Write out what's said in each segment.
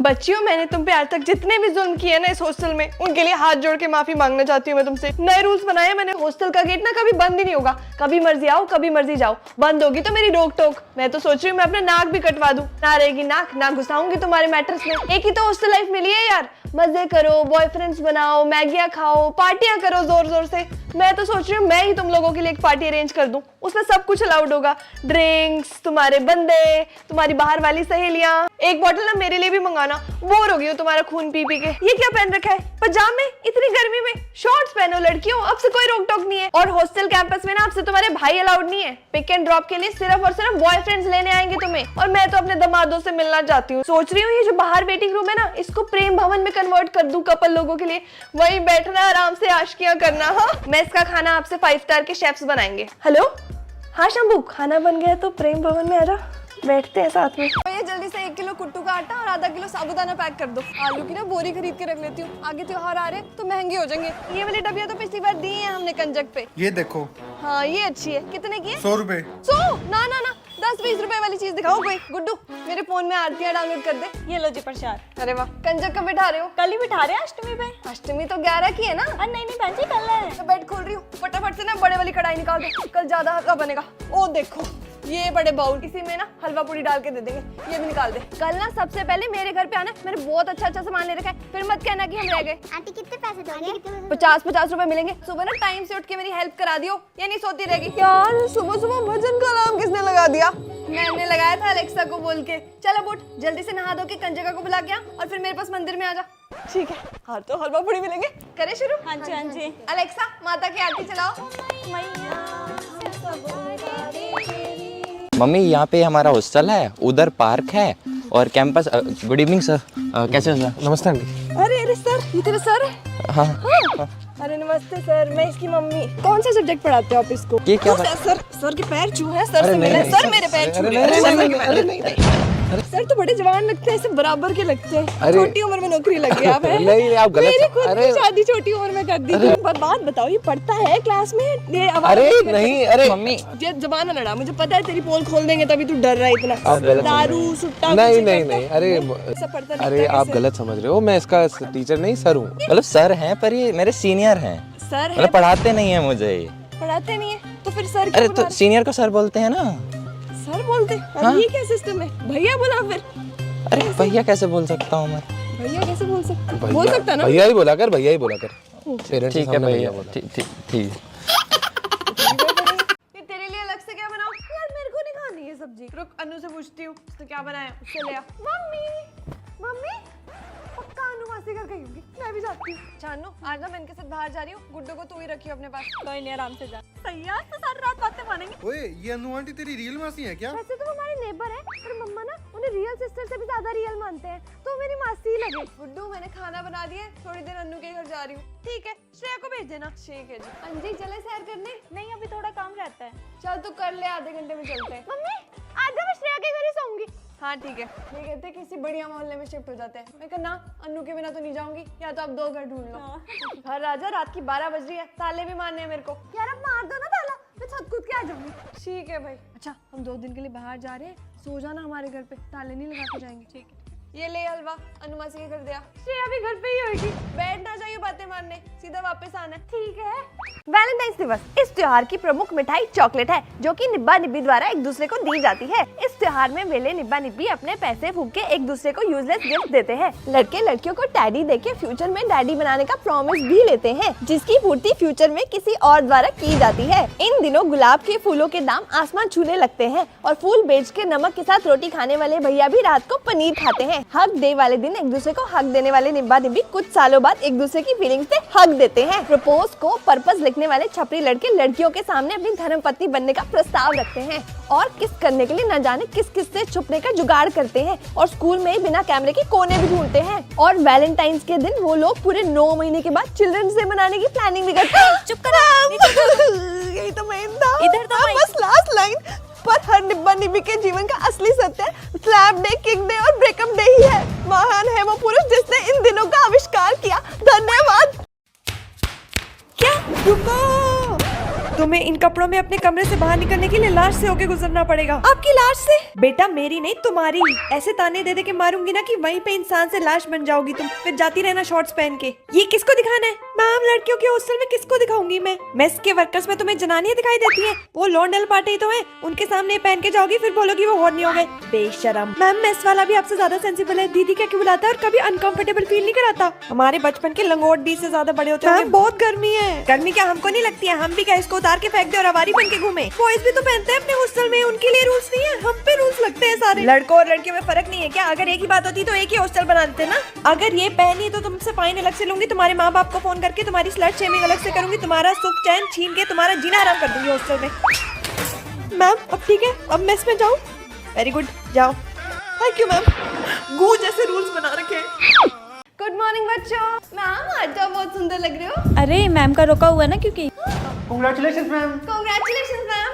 बच्चियों, मैंने तुम पे आज तक जितने भी जुल्म किए ना इस हॉस्टल में, उनके लिए हाथ जोड़ के माफी मांगना चाहती हूँ मैं तुमसे। नए रूल्स बनाए मैंने, हॉस्टल का गेट ना कभी बंद ही नहीं होगा, कभी मर्जी आओ कभी मर्जी जाओ। बंद होगी तो मेरी रोक टोक। मैं तो सोच रही हूँ मैं अपना नाक भी कटवा दूं, ना रहेगी नाक, ना घुसाऊंगी तुम्हारे मैटर्स में। एक ही तो हॉस्टल लाइफ मिली है यार, मजे करो, बॉयफ्रेंड्स बनाओ, मैगियां खाओ, पार्टियां करो जोर जोर से। मैं तो सोच रही हूँ मैं ही तुम लोगों के लिए एक पार्टी अरेंज कर दूं, उसमें सब कुछ अलाउड होगा, ड्रिंक्स, तुम्हारे बंदे, तुम्हारी बाहर वाली सहेलियां। एक बोतल ना मेरे लिए भी मंगाना, बोर हो गई हो तुम्हारा खून पी पी के। ये क्या पहन रखा है, पजामे, इतनी गर्मी में शॉर्ट्स पहनो लड़कियों, अब से कोई रोक टोक नहीं है। और हॉस्टल कैंपस में ना अब से तुम्हारे भाई अलाउड नहीं है, पिक एंड ड्रॉप के लिए सिर्फ और सिर्फ बॉयफ्रेंड्स लेने आएंगे तुम्हें। और मैं तो अपने दमादों से मिलना चाहती हूँ, सोच रही हूँ ये जो बाहर वेटिंग रूम है ना, इसको प्रेम भवन में कन्वर्ट कर दूं कपल लोगों के लिए, वहीं बैठना आराम से आशिकियां करना। हाँ, मेस का खाना आपसे 5 स्टार के शेफ्स बनाएंगे। हेलो, हाँ शंभू, खाना बन गया तो प्रेम भवन में आ जा, बैठते हैं साथ में। तो ये जल्दी से 1 किलो कुट्टू का आटा और आधा किलो साबुदाना पैक कर दो। आलू की ना बोरी खरीद के रख लेती हूँ, आगे त्योहार आ रहे तो महंगे हो जाएंगे। ये वाली डबिया तो पिछली बार दी है हमने कंजक पे। ये देखो। हाँ ये अच्छी है, कितने की है? 100 रुपए। 100? ना ना ना, 10-20 रुपए वाली चीज दिखाओ कोई। गुड्डू मेरे फोन में आरतियां डाउनलोड कर दे। ये लो जी प्रसाद। अरे वाह, कंजक कब बिठा रहे हो? कल ही बिठा रहे हैं अष्टमी पे। अष्टमी तो 11 की है ना? नहीं नहीं बहन जी कल है। तो बेड खोल रही हूँ, फटाफट से ना बड़े वाली कढ़ाई निकाल दो, कल ज्यादा हलवा बनेगा। ओ देखो ये बड़े बाउल, इसी में ना हलवा पूरी डाल के दे देंगे, ये भी निकाल दे। कल ना सबसे पहले मेरे घर पे आना, मैंने बहुत अच्छा अच्छा सामान ले रखा है, फिर मत कहना कि हम रह गए। आंटी कितने पैसे दोगे? 50-50 रुपए मिलेंगे। सुबह ना टाइम से उठ के मेरी हेल्प करा दियो, ये नहीं सोती रहेगी। यार सुबह सुबह भजन का अलार्म किसने लगा दिया? मैंने लगाया था अलेक्सा को बोल के। चल अब उठ, जल्दी से नहा धो के कंजका को बुला के आ और फिर मेरे पास मंदिर में आ जा। ठीक है, हाँ तो हलवा पूरी मिलेंगे। करे शुरू? हाँ जी हाँ जी। अलेक्सा माता की आरती चलाओ। मम्मी यहाँ पे हमारा हॉस्टल है, उधर पार्क है और कैंपस। गुड इवनिंग सर, कैसे हो सर? नमस्ते आंटी। अरे सर, ये तेरे सर है? हाँ। अरे नमस्ते सर, मैं इसकी मम्मी। कौन सा सब्जेक्ट पढ़ाते हो आप इसको? ये क्या सर के पैर छू हैं, सर से मिले, सर मेरे पैर छू रहे हैं। सर तो बड़े जवान लगते हैं, सब बराबर के लगते हैं। छोटी उम्र में नौकरी लगी आप है? नहीं आप गलत। मेरी खुद की शादी छोटी उम्र में कर दी। बात बताओ, ये पढ़ता है क्लास में? ये अरे नहीं, अरे मम्मी ये जमाना लड़ा, मुझे पता है तेरी पोल खोल देंगे तभी तू डर रहा है इतना। आप गलत दारू सुट्टा नहीं नहीं नहीं, अरे आप गलत गलत समझ रहे हो, मैं इसका टीचर नहीं सर हूँ। मतलब सर हैं पर ये मेरे सीनियर हैं, सर है मतलब पढ़ाते नहीं है मुझे। पढ़ाते नहीं है तो फिर सर अरे क्यों तो सीनियर को सर बोलते हैं ना। सर बोलते? हाँ? ये क्या सिस्टम है? भैया बोला फिर? अरे भैया कैसे बोल सकता हूँ मैं? भैया कैसे बोल सकता? बोल सकता ना? भैया ही बोला कर, भैया ही बोला कर। पेरेंट्स ठीक है भैया, ठीक। ये तेरे लिए अलग से क्या बनाऊं? यार मेरे को नहीं खानी है सब्जी। रुक अनु से पूछती हूँ उसने क्या बनाया, उससे ले आ। मम्मी मम्मी, पक्का अनु मासी घर गई होगी, मैं भी जाती हूँ। जानू आज ना मैं इनके साथ बाहर जा रही हूँ, गुड्डू को तू ही रखियो अपने पास। कोई नहीं आराम से जा। सही है, तो सारी रात बातें मानेंगे। ओए ये अनु आंटी तेरी रियल मासी है क्या? वैसे तो वो हमारे नेबर है, पर मम्मा ना उन्हें रियल सिस्टर से भी ज्यादा रियल मानते हैं, तो मेरी मासी ही लगे। गुड्डू मैंने खाना बना दिया, थोड़ी देर अनु के घर जा रही हूँ। ठीक है, श्रेया को भेज देना। ठीक है जी। अंजी चले सैर करने? नहीं अभी थोड़ा काम रहता है। चल तू कर ले, आधे घंटे में चलते हैं। मम्मी आज मैं श्रेया के घर ही सोऊंगी। हाँ ठीक है, ये कहते हैं किसी बढ़िया मोहल्ले में शिफ्ट हो जाते हैं। मैं कहा ना, अनु के बिना तो नहीं जाऊंगी, या तो आप 2 घर ढूंढ लो। घर राजा, रात की 12 बज रही है, ताले भी मारने हैं मेरे को। यार अब मार दो ना ताला, मैं छत कूद के आ जाऊंगी। ठीक है भाई। अच्छा हम 2 दिन के लिए बाहर जा रहे हैं, सो जाना हमारे घर पे, ताले नहीं लगा के जाएंगे। ठीक है, ये ले हलवा, अनु मासी के घर दिया। श्रेया भी घर पे ही होगी, बैठ ना जाइए बातें मारने, सीधा वापस आना। ठीक है। वैलेंटाइंस दिवस, इस त्योहार की प्रमुख मिठाई चॉकलेट है, जो कि निब्बा निब्बी द्वारा एक दूसरे को दी जाती है। इस त्योहार में वेले निब्बा निब्बी अपने पैसे फूंक के एक दूसरे को यूजलेस गिफ्ट देते हैं। लड़के लड़कियों को टैडी देके फ्यूचर में डैडी बनाने का प्रॉमिस भी लेते हैं, जिसकी पूर्ति फ्यूचर में किसी और द्वारा की जाती है। इन दिनों गुलाब के फूलों के दाम आसमान छूने लगते हैं और फूल बेच के नमक के साथ रोटी खाने वाले भैया भी रात को पनीर खाते हैं। हक डे वाले दिन एक दूसरे को हक देने वाले निब्बा निब्बी कुछ सालों बाद एक दूसरे की फीलिंग्स से हक देते हैं। प्रपोज को पर्पस लिखने वाले छपरी लड़के लड़कियों के सामने अपनी धर्मपत्नी बनने का प्रस्ताव रखते हैं और किस करने के लिए न जाने किस किस से छुपने का जुगाड़ करते हैं और स्कूल में ही बिना कैमरे के कोने भी ढूंढते हैं। और वैलेंटाइंस के दिन वो लोग पूरे 9 महीने के बाद चिल्ड्रंस डे मनाने की प्लानिंग भी करते हैं। चुप कर। यही तो मेन था। इधर तो बस लास्ट लाइन। पर हर निब्बा निब्बी के जीवन का असली सत्य स्लैप डे, किक डे और ब्रेकअप डे ही है। महान है वो पुरुष जिसने इन दिनों का आविष्कार किया। धन्यवाद। क्या? रुको, तुम्हें इन कपड़ों में अपने कमरे से बाहर निकलने के लिए लाश से होके गुजरना पड़ेगा। आपकी लाश से? बेटा मेरी नहीं तुम्हारी। ऐसे ताने दे दे के मारूंगी ना कि वहीं पे इंसान से लाश बन जाओगी तुम, फिर जाती रहना शॉर्ट्स पहन के। ये किसको दिखाना है मैम? लड़कियों के हॉस्टल में किसको दिखाऊंगी मैं? मेस के वर्कर्स में तुम्हें जनानियां दिखाई देती है, वो लॉन्डल पार्टी तो है, उनके सामने पहन के जाओगी फिर बोलोगी वो हॉर्नी हो गए। बेशरम। मैम मेस वाला भी आपसे ज्यादा सेंसिबल है। दीदी क्या क्यों बुलाता है और कभी अनकंफर्टेबल फील नहीं कराता? हमारे बचपन के लंगोट डी से ज्यादा बड़े होते हैं। बहुत गर्मी है। गर्मी क्या हमको नहीं लगती है? हम भी क्या इसको उतार के फेंक दे और अवारी बन के घूमे? बॉयज भी तो पहनते हैं अपने हॉस्टल में, उनके लिए रूल्स नहीं है, हम पे रूल्स लगते हैं सारे। लड़कों और लड़कियों में फर्क नहीं है क्या? अगर एक ही बात होती तो एक ही हॉस्टल बना देते ना। अगर ये पहनी तो तुमसे फाइन अलग से लूंगी, तुम्हारे माँ बाप को फोन करके तुम्हारी स्लट शेमिंग अलग से करूंगी, तुम्हारा सुख चैन छीन के तुम्हारा जीना आराम कर दूंगी हॉस्टल में। मैम अब ठीक है, अब मेस में जाओ। वेरी गुड, जाओ। Thank you ma'am. गू जैसे रूल्स बना रखे हैं। गुड मॉर्निंग बच्चों। मैम आज तो बहुत सुंदर लग रहे हो। अरे मैम का रोका हुआ ना क्योंकि। Congratulations ma'am. Congratulations ma'am.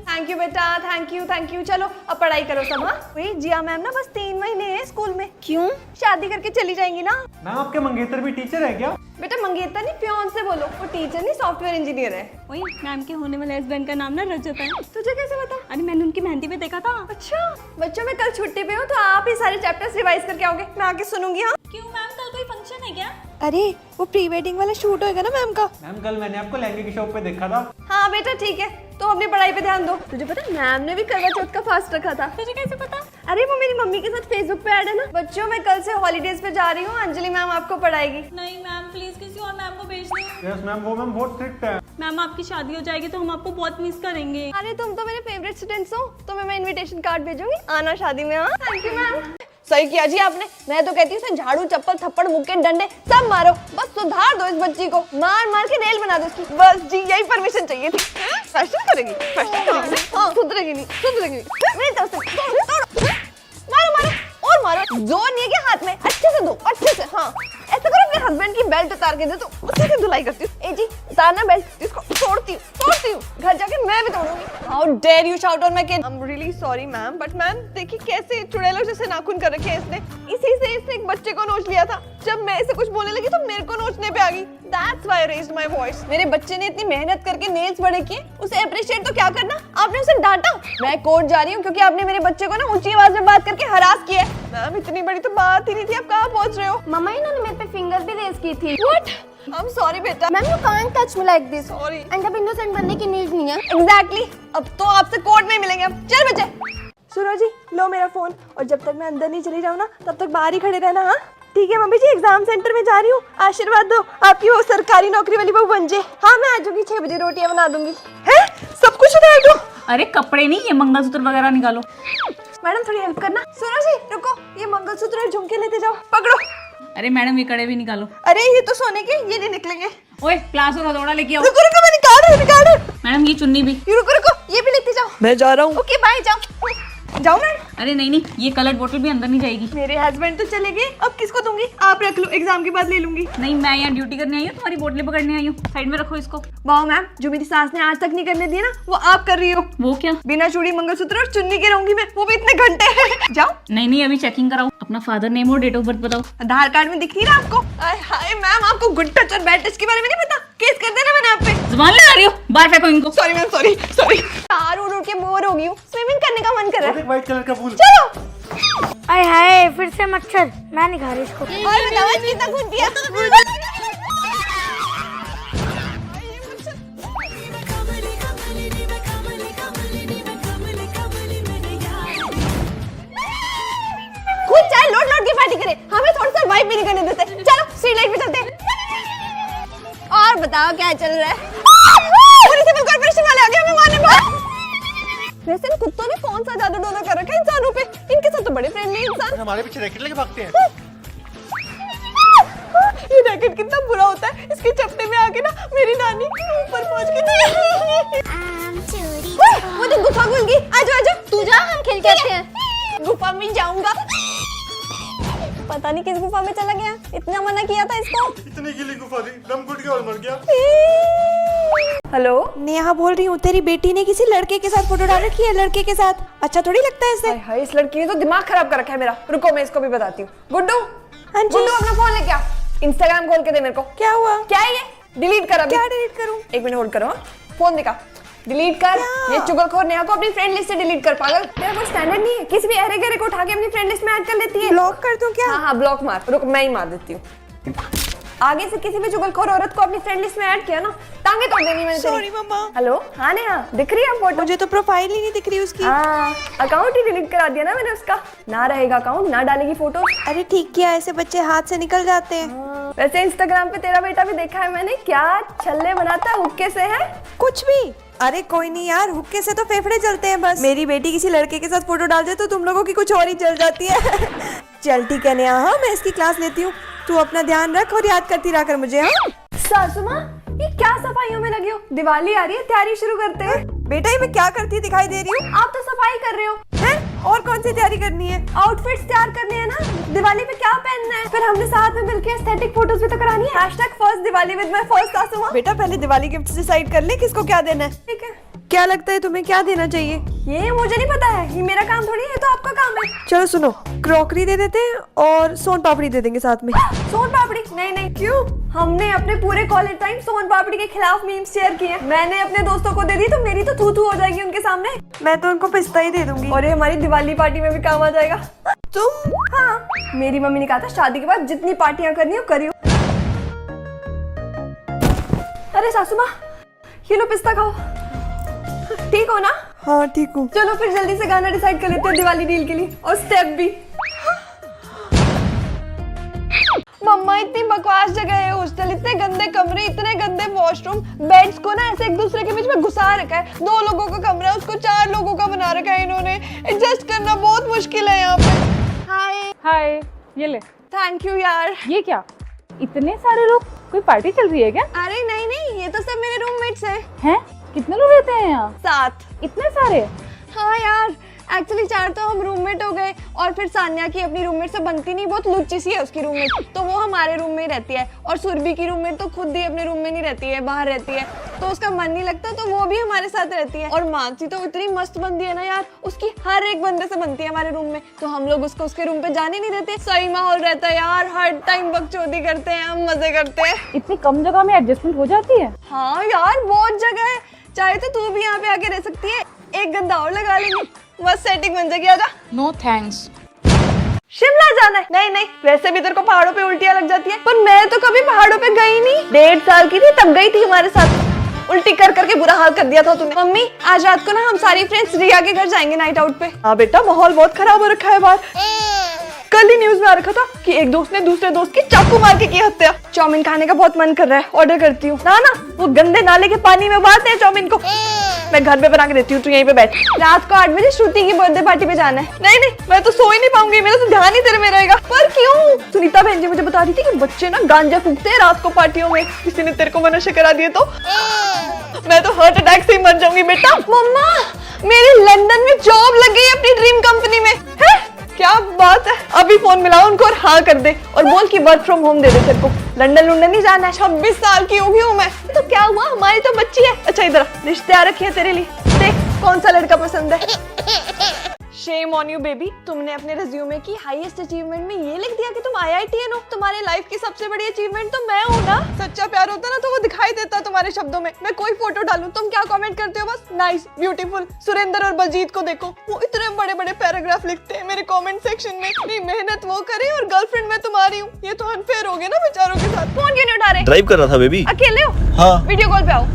Thank you बेटा, थैंक यू। चलो अब पढ़ाई करो सब। हाँ वही जिया मैम ना बस 3 महीने हैं स्कूल में। क्यों? शादी करके चली जाएंगी ना। मैम आपके मंगेतर भी टीचर है क्या? बेटा मंगेतर नहीं, पियोन से बोलो। वो टीचर नहीं, सॉफ्टवेयर इंजीनियर है। वही मैम के होने वाले हस्बैंड का नाम ना रजत है। तुझे कैसे पता? अरे मैंने उनकी मेहंदी पे देखा था। अच्छा बच्चों मैं कल छुट्टी पे हूँ तो आप ही सारे चैप्टर्स रिवाइज करके आओगे, मैं आके सुनूंगी। हाँ क्यों मैम कल कोई फंक्शन है क्या? अरे वो प्री वेडिंग वाला शूट होएगा ना मैम का। मैम कल मैंने आपको लहंगे की शॉप पे देखा था। हाँ बेटा ठीक है, तो अपनी पढ़ाई पे ध्यान दो। तुझे पता मैम ने भी करवा चौथ का फास्ट रखा था। तुझे कैसे पता? अरे वो मेरी मम्मी के साथ फेसबुक पे ऐड है ना। बच्चों मैं कल से हॉलीडेज पे जा रही हूँ, अंजलि मैम आपको पढ़ाएगी। नहीं मैम प्लीज किसी और मैम को भेज दो। यस मैम, वो मैम बहुत स्ट्रिक्ट है। मैम आपकी शादी हो जाएगी तो हम आपको बहुत मिस करेंगे। अरे तुम तो मेरे फेवरेट स्टूडेंट्स हो, तुम्हें मैं इनविटेशन कार्ड भेजूंगी, आना शादी में। हाँ थैंक यू मैम। सही किया जी आपने। मैं तो कहती हूँ झाड़ू चप्पल थप्पड़ मुक्के डंडे सब मारो, बस सुधार दो इस बच्ची को, मार मार के रेल बना दो इसकी। बस जी यही परमिशन चाहिए थी। फैशन करेगी, हाँ सुधरेगी नहीं। मेरी तरफ से तोड़ो, मारो और मारो। जोर नहीं है कि हाथ में, अच्छे से दो, अच्छे से। हाँ ऐसा करो, अपने हस्बैंड की बेल्ट उतार के दे दो, उसी से धुलाई करती हूँ। ए जी उतारना बेल्ट, इसको तोड़ती हूँ। घर जाके मैं भी तोड़ूंगी। How dare you shout on my kid. I am really sorry ma'am, but ma'am देखिए कैसे चुड़ैलों जैसे नाखून कर रखे हैं इसने। इसी से इसने एक बच्चे को नोच लिया था। जब मैं इसे कुछ बोलने लगी तो मेरे को नोचने पे आ गई। That's why I raised my voice। मेरे बच्चे ने इतनी मेहनत करके नेल्स बड़े किए, उसे अप्रिशिएट तो क्या करना, आपने उसे डांटा। मैं कोर्ट जा रही हूँ क्योंकि आपने मेरे बच्चे को ना ऊंची आवाज में बात करके हरास किया है। मैम इतनी बड़ी तो बात ही नहीं थी, आप कहाँ पहुँच रहे हो? मम्मा इन्होंने मेरे पे फिंगर भी रेज की थी। What? I'm sorry बेटा। Ma'am you can't touch me like this. Sorry। And अब इनोसेंट बनने की नीड नहीं है। Exactly। अब तो आपसे कोर्ट में मिलेंगे। अब चल बच्चे। सुनो जी लो मेरा फोन, और जब तक मैं अंदर नहीं चली जाऊँ ना तब तक बाहर ही खड़े रहना। हाँ ठीक है मम्मी जी, एग्जाम सेंटर में जा रही हूँ, आशीर्वाद दो आपकी वो सरकारी नौकरी वाली बहू बन जाए। हाँ मैं आ जाऊंगी 6 बजे, रोटियां बना दूंगी। है सब कुछ उतार दो। अरे कपड़े नहीं, ये मंगलसूत्र वगैरह निकालो। मैडम थोड़ी हेल्प करना। सुनो जी रुको, ये मंगलसूत्र और झुमके लेते जाओ, पकड़ो। अरे मैडम ये कड़े भी निकालो। अरे ये तो सोने के, ये नहीं निकलेंगे। ओए प्लास और हथौड़ा लेके आओ। रुको मैं निकाल रही हूँ। मैडम ये चुन्नी भी। रुको ये भी लेते जाओ। मैं जा रहा हूँ। ओके बाय, जाओ मैडम। अरे नहीं ये कलर्ड बोतल भी अंदर नहीं जाएगी। मेरे हस्बैंड तो चले गए, अब किसको दूंगी? आप रख लो, एग्जाम के बाद ले लूंगी। नहीं मैं यहाँ ड्यूटी करने आई हूँ, तुम्हारी बोतलें पकड़ने आई हूँ। साइड में रखो इसको। वाह मैम, जो मेरी सास ने आज तक नहीं करने दिया ना वो आप कर रही हो। वो क्या? बिना चूड़ी मंगलसूत्र और चुन्नी के रहूंगी मैं, वो भी इतने घंटे। जाओ। नहीं अभी चेकिंग कराओ। अपना फादर नेम और डेट ऑफ बर्थ बताओ। आधार कार्ड में दिख नहीं रहा आपको? हाय मैम, आपको गुड टच और बैड टच के बारे में नहीं पता? केस कर देना मैंने आप पे। जुबान लगा रही हो, बाहर फेंको इनको। Sorry ma'am, sorry. कार उड़ के बोर हो गई हूँ, स्विमिंग करने का मन कर रहा है। व्हाइट कलर का फूल। चलो। आय हाय फिर से मच्छर, मैं नहीं खा रही इसको। और बताओ आज कितना खून पिया? खूब चाहे लोट के पार्टी करे, हमें थोड़ा सा वाइब भी नहीं करने देते। चलो स्ट्रीट लाइट पे चलते हैं। और बताओ क्या चल रहा है? म्युनिसिपल कॉर्पोरेशन वाले आ गए हमें मारने पर। वैसे इन कुत्तों ने कौन सा जादू टोना कर रखा है इंसानों पे? इनके साथ तो बड़े फ्रेंडली इंसान। हमारे पीछे रैकेट लेके भागते हैं। ये रैकेट कितना बुरा होता है, इसके चपटे में आके ना मेरी नानी ऊपर पहुंच गई। वो तो गुफा खुल गई। आजो तू जा, हम खेल के आते हैं। गुफा में जाऊंगा। पता नहीं किस गुफा में चला गया, इतना मना किया था इसको। इतनी गिली गुफा थी, दम घुट गया और मर गया। हेलो नेहा बोल रही हूँ, तेरी बेटी ने किसी लड़के के साथ फोटो डाल रखी है। लड़के के साथ अच्छा थोड़ी लगता है इससे। हाय इस लड़की ने तो दिमाग खराब कर रखा है मेरा। रुको मैं इसको भी बताती हूँ। गुड्डू, हाँ जी। गुड्डू अपना फोन लेके आ, इंस्टाग्राम खोल के दे मेरे को। क्या हुआ? क्या है ये? डिलीट कर अभी। क्या डिलीट करूँ? 1 मिनट होल्ड करो। फोन दिखा, डिलीट कर। ये चुगलखोर नेहा को अपनी फ्रेंड लिस्ट से डिलीट कर, पागल। तेरा कोई स्टैंडर्ड नहीं है, किसी भी अरे गहरे को उठा के अपनी फ्रेंड लिस्ट में ऐड कर लेती है। ब्लॉक कर दूं क्या? हाँ ब्लॉक मार, रुक मैं ही मार देती हूँ। आगे से किसी भी चुगलखोर औरत को अपनी फ्रेंड लिस्ट में ऐड किया ना, टांगे तोड़ देनी मैंने तेरी। सॉरी मम्मा। हेलो, हाँ नेहा, दिख रही है फोटो? मुझे तो प्रोफाइल ही नहीं दिख रही उसकी। हाँ, अकाउंट ही डिलीट करा दिया ना मैंने उसका। ना रहेगा अकाउंट, ना डालेगी फोटो। अरे ठीक किया, ऐसे बच्चे हाथ से निकल जाते हैं। वैसे इंस्टाग्राम पे तेरा बेटा भी देखा है मैंने, क्या छल्ले बनाता है, हुक्के से है। कुछ भी। अरे कोई नहीं यार, हुक्के से तो फेफड़े जलते हैं बस। मेरी बेटी किसी लड़के के साथ फोटो डाल दे तो तुम लोगों की कुछ और ही जल जाती है। चल ठीक है नेहा, हाँ मैं इसकी क्लास लेती हूँ। तू अपना ध्यान रख और याद करती रहा कर मुझे। हाँ सासू माँ, ये क्या सफाइयों में लगी हो? दिवाली आ रही है, तैयारी शुरू करते हैं। बेटा ये मैं क्या करती दिखाई दे रही हूँ? आप तो सफाई कर रहे हो। हैं? और कौन सी तैयारी करनी है? आउटफिट्स तैयार करने हैं ना, दिवाली पे क्या पहनना है, फिर हमने साथ में मिलकर एस्थेटिक फोटोज भी तो करानी है। #First Diwali with my first सासू माँ। बेटा पहले दिवाली गिफ्ट डिसाइड कर ले किसको क्या देना है। ठीक है, क्या लगता है तुम्हें क्या देना चाहिए? ये मुझे नहीं पता है, ये मेरा काम थोड़ी है, ये तो आपका काम है। चलो सुनो, क्रॉकरी दे देते हैं और सोन पापड़ी दे देंगे साथ में। सोन पापड़ी? नहीं नहीं। क्यों? हमने अपने पूरे कॉलेज टाइम सोन पापड़ी के खिलाफ मीम्स शेयर किए। मैंने अपने दोस्तों को दे दी तो मेरी तो थू थू हो जाएगी उनके सामने। मैं तो उनको पिस्ता ही दे दूंगी। और ये हमारी दिवाली पार्टी में भी काम आ जाएगा। तुम? हाँ, मेरी मम्मी ने कहा था शादी के बाद जितनी पार्टियां करनी हो करियो। अरे सासू माँ, ये लो पिस्ता खाओ। ठीक हो ना? हाँ ठीक हूँ। चलो फिर जल्दी से गाना डिसाइड कर लेते हैं दिवाली डील के लिए, और स्टेप भी। मम्मा इतनी बकवास जगह है हॉस्टल, इतने गंदे कमरे, इतने गंदे वॉशरूम, बेड्स को ना ऐसे एक दूसरे के बीच में घुसा रखा है। 2 लोगों का कमरा है, उसको 4 लोगों का बना रखा है इन्होंने। एडजस्ट करना बहुत मुश्किल है यहाँ पे। हाय। हाय, ये ले। थैंक यू यार। ये क्या, इतने सारे लोग, कोई पार्टी चल रही है क्या? अरे नहीं नहीं, ये तो सब मेरे रूममेट्स हैं। हैं? कितने लोग रहते हैं यहाँ? 7। इतने सारे? हाँ यार, एक्चुअली 4 तो हम रूममेट हो गए, और फिर सान्या की अपनी रूममेट से बनती नहीं, बहुत लुच्ची सी है उसकी रूममेट, तो वो हमारे रूम में ही रहती है। और सुरभि की रूममेट तो खुद ही अपने रूम में नहीं रहती है, बाहर रहती है, तो उसका मन नहीं लगता, तो वो भी हमारे साथ रहती है। और मानसी तो इतनी मस्त बनती है ना यार, उसकी हर एक बंदे से बनती है हमारे रूम में, तो हम लोग उसको उसके रूम पे जाने नहीं देते। सही माहौल रहता है यार, हर टाइम बकचोदी करते हैं हम, मजे करते हैं। इतनी कम जगह में एडजस्टमेंट हो जाती है? हाँ यार, बहुत जगह है, चाहे तो तू भी यहाँ पे आके रह सकती है। एक गंदा और लगा लेंगे, बस सेटिंग बन जाएगी। आजा। No thanks. शिमला जाना है? नहीं नहीं, वैसे भी तेरे को पहाड़ों पे उल्टियां लग जाती है, पर मैं तो कभी पहाड़ों पे गई नहीं। 1.5 साल की थी तब गई थी हमारे साथ, उल्टी कर करके बुरा हाल कर दिया था तूने। मम्मी आज रात को ना हम सारी फ्रेंड्स रिया के घर जाएंगे नाइट आउट पे। हाँ बेटा, माहौल बहुत खराब हो रखा है बाहर। कल ही न्यूज में आ रखा था कि एक दोस्त ने दूसरे दोस्त की चाकू मार के की हत्या। चाउमीन खाने का बहुत मन कर रहा है, ऑर्डर करती हूँ। ना ना, वो गंदे नाले के पानी में उबालते हैं चाउमीन को, मैं घर पे बना के देती हूँ, तू यहीं पे बैठ। रात को 8 बजे श्रुति की बर्थडे पार्टी पे जाना है। नहीं नहीं, मैं तो सो ही नहीं पाऊंगी, मेरा तो ध्यान ही तेरे में रहेगा। पर क्यों? सुनीता बहन जी मुझे बता रही थी कि बच्चे ना गांजा फूकते हैं रात को पार्टियों में, किसी ने तेरे को नशे करा दिए तो मैं तो हार्ट अटैक से ही मर जाऊंगी बेटा। मम्मा, मेरी लंदन में जॉब लग गई अपनी ड्रीम कंपनी में। है? क्या बात है, अभी फोन मिलाओ उनको और हाँ कर दे, और बोल कि वर्क फ्रॉम होम दे दे तेरे को। लंदन लंदन नहीं जाना है। 26 साल की होगी हूँ मैं, तो क्या हुआ, हमारी तो बच्ची है। अच्छा इधर रिश्ते आ रखे हैं तेरे लिए, देख कौन सा लड़का पसंद है। शेम ऑन यू बेबी, तुमने अपने रिज्यूमे की हाईएस्ट अचीवमेंट में ये लिख दिया कि तुम IITN हो। तुम्हारे लाइफ की सबसे बड़ी अचीवमेंट तो मैं हूँ ना। सच्चा प्यार होता ना तो वो दिखाई देता तुम्हारे शब्दों में। मैं कोई फोटो डालूं, तुम क्या कमेंट करते हो? बस नाइस, ब्यूटीफुल। सुरेंद्र और बलजीत को देखो, वो इतने बड़े बड़े पैराग्राफ लिखते हैं मेरे कमेंट सेक्शन में। नहीं मेहनत वो करे और गर्लफ्रेंड मैं तुम्हारी हूँ, ये तो अनफेयर हो गया ना बेचारों के साथ। फोन क्यों नहीं उठा रहे? ड्राइव कर रहा था बेबी। अकेले हो? हाँ। वीडियो कॉल पे आओ,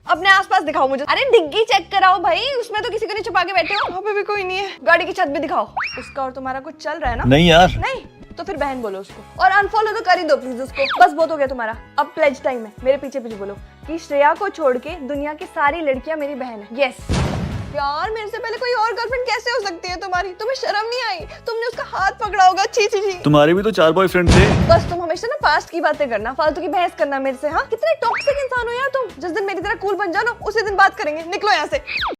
अपने आसपास दिखाओ मुझे। अरे डिग्गी चेक कराओ भाई, उसमें तो किसी को नहीं छुपा के बैठे हो। वहाँ पे भी कोई नहीं है। गाड़ी की छत भी दिखाओ। उसका और तुम्हारा कुछ चल रहा है ना? नहीं यार। नहीं तो फिर बहन बोलो उसको, और अनफॉलो तो कर ही दो प्लीज उसको। बस बहुत हो गया तुम्हारा, अब प्लेज टाइम है। मेरे पीछे पीछे बोलो कि श्रेया को छोड़ के दुनिया की सारी लड़कियां मेरी बहन है। यस। यार मेरे से पहले कोई और गर्लफ्रेंड कैसे हो सकती है तुम्हारी? तुम्हें शर्म नहीं आई? तुमने उसका हाथ पकड़ा होगा। छी छी छी। तुम्हारे भी तो 4 बॉयफ्रेंड थे। बस तुम हमेशा ना पास्ट की बातें करना, फालतू की बहस करना मेरे से। हाँ, कितने टॉक्सिक इंसान हो यार तुम। जिस दिन मेरी तरह कूल बन जाओ ना, उसी दिन बात करेंगे। निकलो यहाँ से।